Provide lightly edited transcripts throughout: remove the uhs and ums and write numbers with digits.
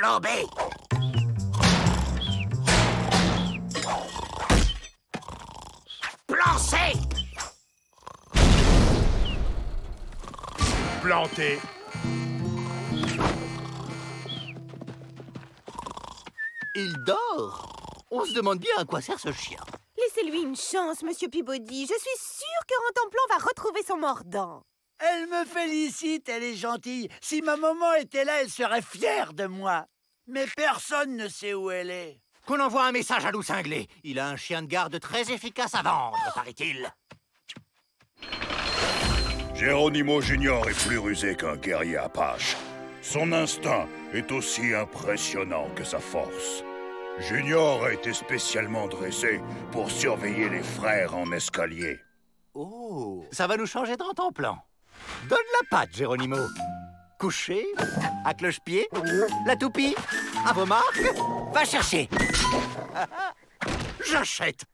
Plan B. Plan C. Planté. Il dort. On se demande bien à quoi sert ce chien. Laissez-lui une chance, Monsieur Peabody. Je suis sûre que Rantanplan va retrouver son mordant. Elle me félicite, elle est gentille. Si ma maman était là, elle serait fière de moi. Mais personne ne sait où elle est. Qu'on envoie un message à Loup Cinglé. Il a un chien de garde très efficace à vendre, paraît-il. Geronimo Junior est plus rusé qu'un guerrier Apache. Son instinct est aussi impressionnant que sa force. Junior a été spécialement dressé pour surveiller les frères en escalier. Oh, ça va nous changer de Rantanplan. Donne la patte, Geronimo. Couché, à cloche-pied, la toupie, à vos marques, va chercher. J'achète.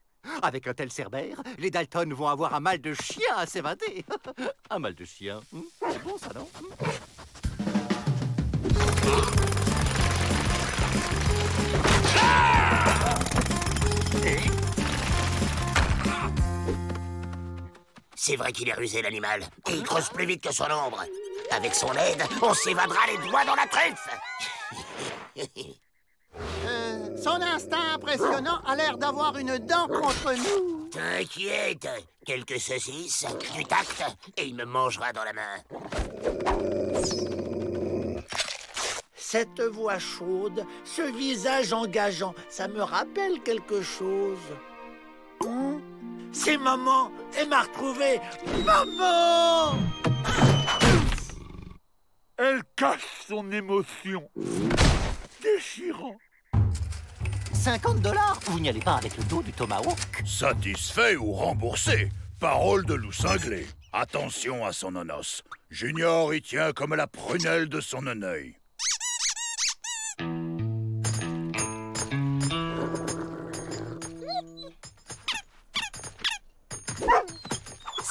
Avec un tel cerbère, les Dalton vont avoir un mal de chien à s'évader. Un mal de chien, c'est bon ça, non? C'est vrai qu'il est rusé, l'animal. Et il creuse plus vite que son ombre. Avec son aide, on s'évadera les doigts dans la truffe. Son instinct impressionnant a l'air d'avoir une dent contre nous. T'inquiète, quelques saucisses, du tact, et il me mangera dans la main. Cette voix chaude, ce visage engageant, ça me rappelle quelque chose. C'est maman, elle m'a retrouvé. Maman! Elle cache son émotion. Déchirant. 50 $? Vous n'y allez pas avec le dos du tomahawk? Satisfait ou remboursé? Parole de Loup Cinglé. Attention à son nonos. Junior y tient comme à la prunelle de son œil.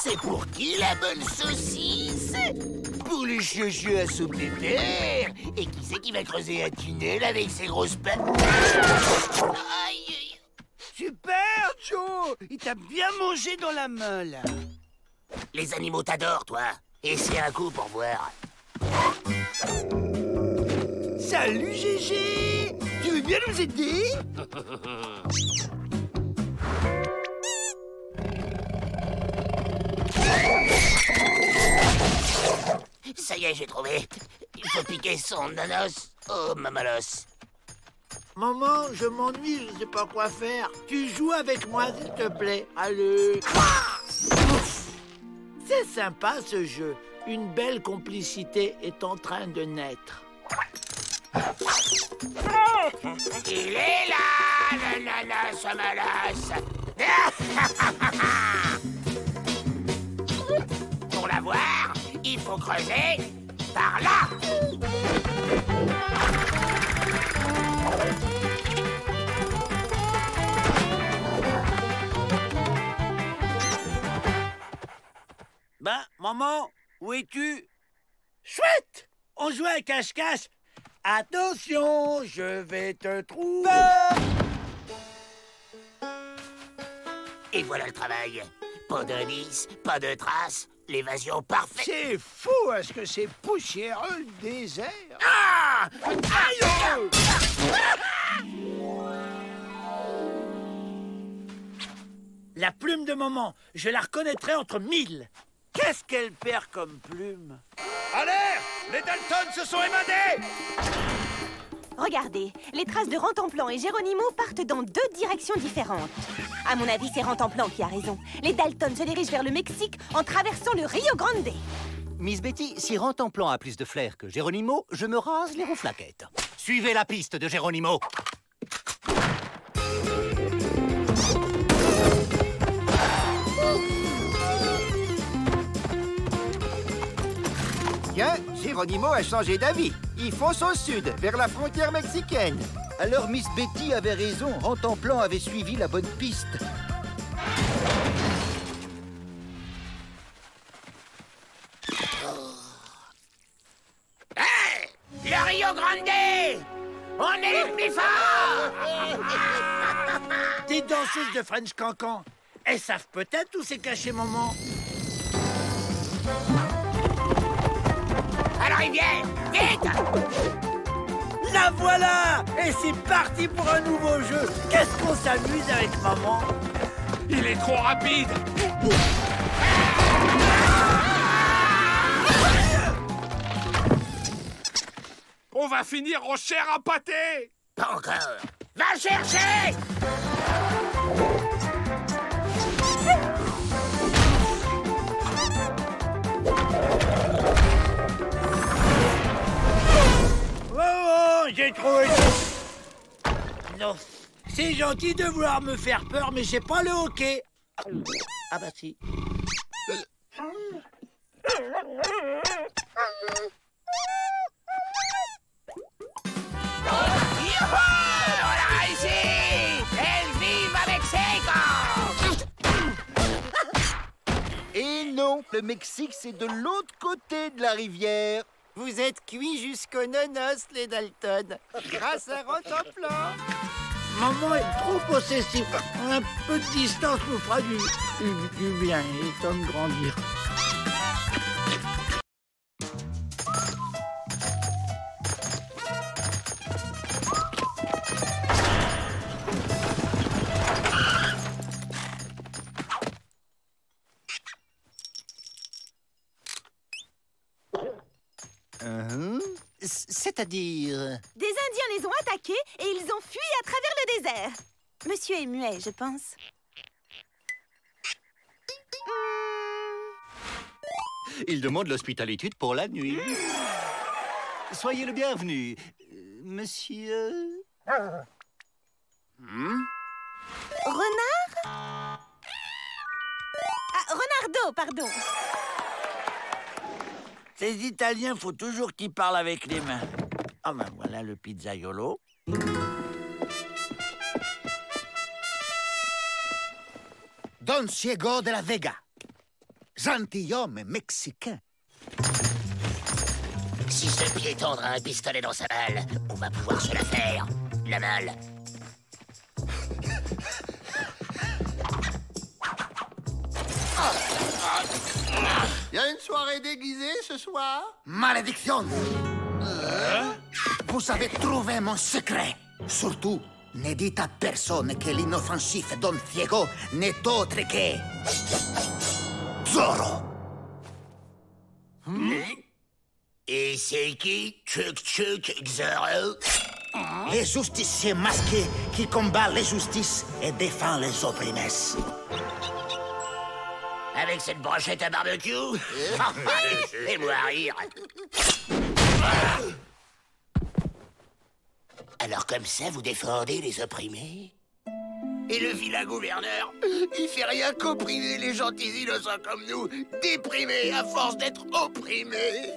C'est pour qui la bonne saucisse? Pour les chiochios à soupe des terres. Et qui c'est qui va creuser un tunnel avec ses grosses pattes? Aïe! Super, Joe! Il t'a bien mangé dans la meule. Les animaux t'adorent, toi. Et c'est un coup pour voir. Salut, Gégé! Tu veux bien nous aider? Ça y est, j'ai trouvé. Il faut piquer son nanos au mamalos. Maman, je m'ennuie, je sais pas quoi faire. Tu joues avec moi, s'il te plaît. Allez. C'est sympa, ce jeu. Une belle complicité est en train de naître. Il est là, le nanos au mamalos. Pour la voir, il faut creuser par là. Ben, maman, où es-tu? Chouette! On joue à cache-cache. Attention, je vais te trouver. Et voilà le travail. Pas d'indice, pas de traces, l'évasion parfaite. C'est fou, est-ce que c'est poussiéreux le désert? Ah! Aïe! La plume de maman, je la reconnaîtrai entre 1000. Qu'est-ce qu'elle perd comme plume? Alerte! Les Dalton se sont évadés! Regardez, les traces de Rantanplan et Geronimo partent dans 2 directions différentes. À mon avis, c'est Rantanplan qui a raison. Les Dalton se dirigent vers le Mexique en traversant le Rio Grande. Miss Betty, si Rantanplan a plus de flair que Geronimo, je me rase les rouflaquettes. Suivez la piste de Geronimo. Tiens, Geronimo a changé d'avis. Il fonce au sud, vers la frontière mexicaine. Alors Miss Betty avait raison, Rantanplan avait suivi la bonne piste. Hey! Le Rio Grande! On est les plus forts! Des danseuses de French Cancan. Elles savent peut-être où s'est caché maman. À la rivière! Vite! La voilà! Et c'est parti pour un nouveau jeu. Qu'est-ce qu'on s'amuse avec maman? Il est trop rapide! On va finir en chair à pâté! Pas encore! Va chercher! Oh, j'ai trouvé ça. Non, c'est gentil de vouloir me faire peur, mais j'ai pas le hockey. Ah bah si. Youhou! On l'a réussi! Elles vivent avec ses Et non, le Mexique, c'est de l'autre côté de la rivière. Vous êtes cuits jusqu'aux nonos, les Dalton. Grâce à Rotoplan. Maman est trop possessive. Un peu de distance nous fera du bien. Il est temps de grandir. C'est-à-dire... Des Indiens les ont attaqués et ils ont fui à travers le désert. Monsieur est muet, je pense. Il demande l'hospitalité pour la nuit. Soyez le bienvenu, monsieur... Renard? Ah, Renardo, pardon. Ces Italiens, faut toujours qu'ils parlent avec les mains. Ah ben voilà le pizzaiolo. Don Diego de la Vega. Gentilhomme mexicain. Si ce piéton a un pistolet dans sa malle, on va pouvoir se la faire. La malle. Y a une soirée déguisée ce soir? Malédiction! Vous avez trouvé mon secret. Surtout, ne dites à personne que l'inoffensif Don Diego n'est autre que... Zorro! Et c'est qui? Chuck Zorro? Les justiciers masqués qui combat les justices et défend les opprimés. Avec cette brochette à barbecue? Fais-moi rire. Alors comme ça, vous défendez les opprimés? Et le vilain gouverneur, il fait rien qu'opprimer les gentils innocents comme nous, déprimés à force d'être opprimés.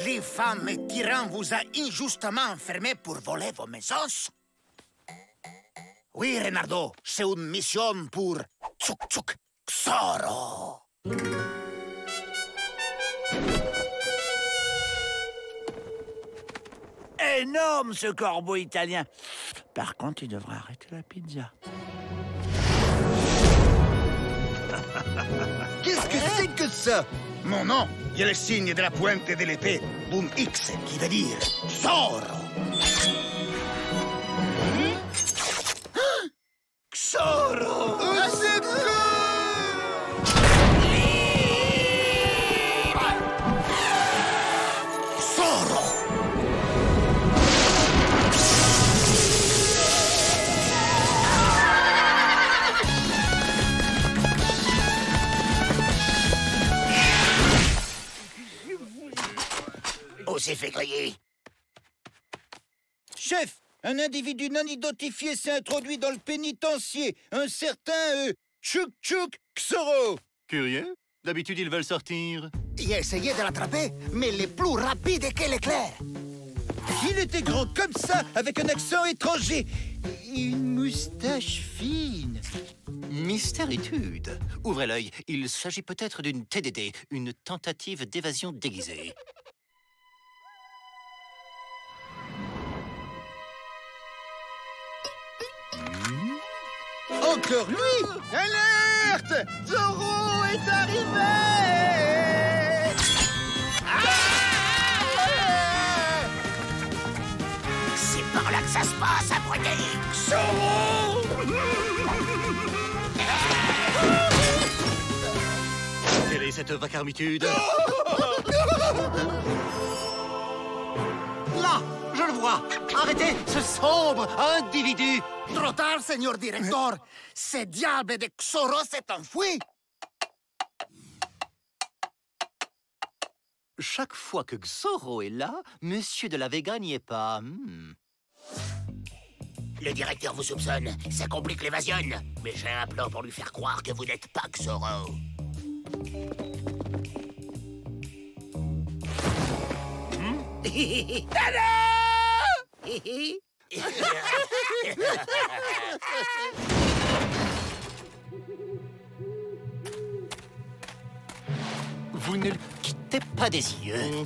Les femmes et tyrans vous a injustement enfermés pour voler vos maisons? Oui, Renardo, c'est une mission pour Tchouk Zorro. Énorme ce corbeau italien. Par contre, il devrait arrêter la pizza. Qu'est-ce que c'est que ça? Mon nom, il y a le signe de la pointe de l'épée d'un X qui veut dire Zorro. Zorro! On s'est fait griller. Chef, un individu non identifié s'est introduit dans le pénitencier. Un certain Tchouk Zorro. Curieux. D'habitude, ils veulent sortir. Il a essayé de l'attraper, mais il est plus rapide que l'éclair. Il était grand comme ça, avec un accent étranger. Et une moustache fine. Mystéritude. Ouvrez l'œil. Il s'agit peut-être d'une TDD, une tentative d'évasion déguisée. Encore lui! Alerte! Zorro est arrivé! C'est par là que ça se passe, abruti. Zorro! Quelle est cette vacarmitude? Là, je le vois. Arrêtez ce sombre individu. Trop tard, señor directeur. Ce diable de Zorro s'est enfui. Chaque fois que Zorro est là, Monsieur de la Vega n'y est pas. Le directeur vous soupçonne, ça complique l'évasion. Mais j'ai un plan pour lui faire croire que vous n'êtes pas Zorro. Vous ne le quittez pas des yeux.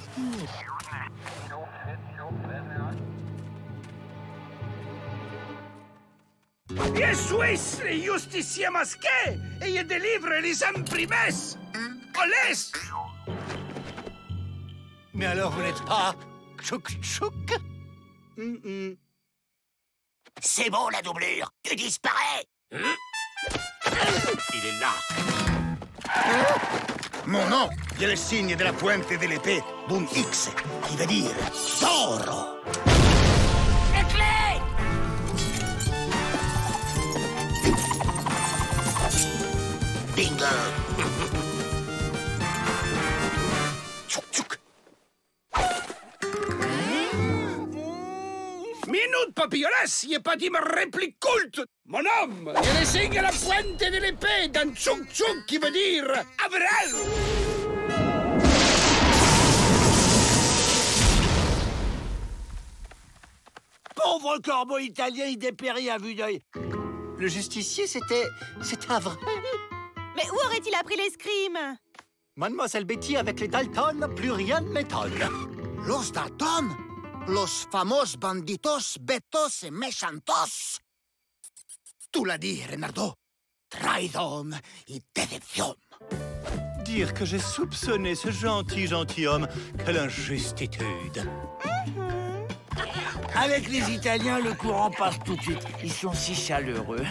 Je suis le justicier masqué et je délivre les imprimés. Olès! Mais alors vous n'êtes pas Tchouk Tchouk? C'est bon, la doublure. Tu disparais. Il est là. Mon nom, il y a le signe de la pointe de l'épée, Boom X, qui veut dire Zorro. Les clés! Bingo! Tchouk tchouk. Minute, papillolas, il n'y a pas dit ma réplique culte. Mon homme, il y a le signe à la pointe de l'épée d'un tchouk tchouk qui veut dire Avril. Pauvre corbeau italien, il dépérit à vue d'œil. Le justicier, c'était Avril. Mais où aurait-il appris l'escrime? Mademoiselle Betty, avec les Dalton, plus rien ne m'étonne. Los Dalton, los famos banditos, betos et méchantos. Tu l'as dit, Renardo. Traidon et déception. Dire que j'ai soupçonné ce gentilhomme, quelle injustitude. Avec les Italiens, le courant passe tout de suite. Ils sont si chaleureux.